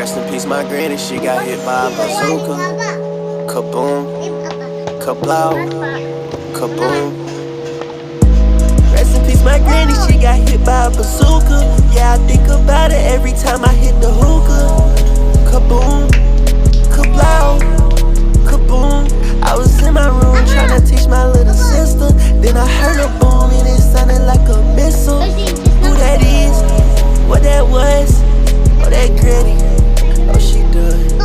Rest in peace, my granny, she got hit by a bazooka. Kaboom, kablow, kaboom. Rest in peace, my granny, she got hit by a bazooka. Yeah, I think about it every time I hit the hookah. Kaboom, kablow, kaboom. I was in my room trying to teach my little sister. Then I heard a boom and it sounded like a missile. Who that is? What that was? Oh, that granny. Oh, she done.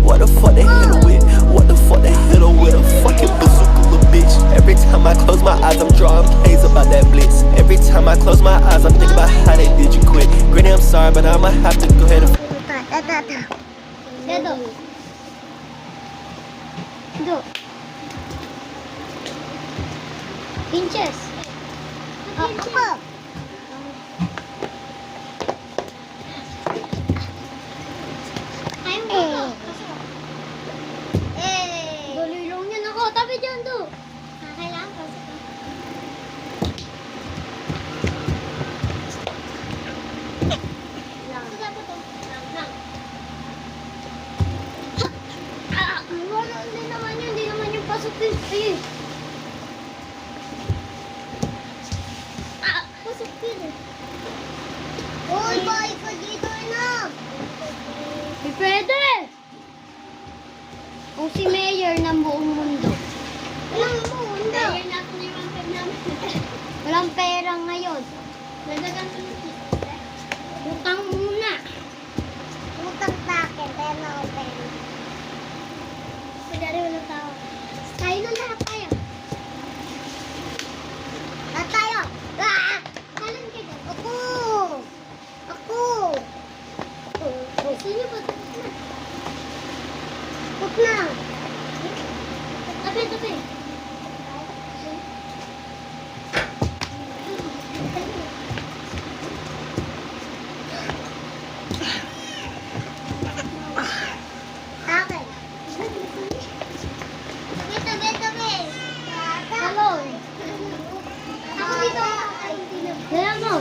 What the fuck they hit her with? What the fuck they hit her with? A fucking bazooka, little bitch. Every time I close my eyes, I'm drawing K's about that blitz. Every time I close my eyes, I'm thinking about how they did you quit. Granny, I'm sorry, but I'ma have to go ahead and Pinches. Apa? Dulilong niya ako. Tabi dyan do. Kailangan pasok ka. Lang. Lang. Wala, hindi naman yun. Hindi naman yung pasok din. Ayun. Pasok din eh. Uy, balik ka dito na. Di pwede. Kung si Mayor ng buong mundo. Walang mundo. Mayor natin yung mga pera namin. Walang pera ngayon. Nagdagan ko ng utang muna. Utang sa akin, pero na ako pera. Pagdari wala tao. Tayo na lahat tayo. Lahat tayo. Kalan ka dyan. Ako. Sino ba? Huwag na. Tabi. Akin. Tabi. Hello. Ako dito. Kaya mo.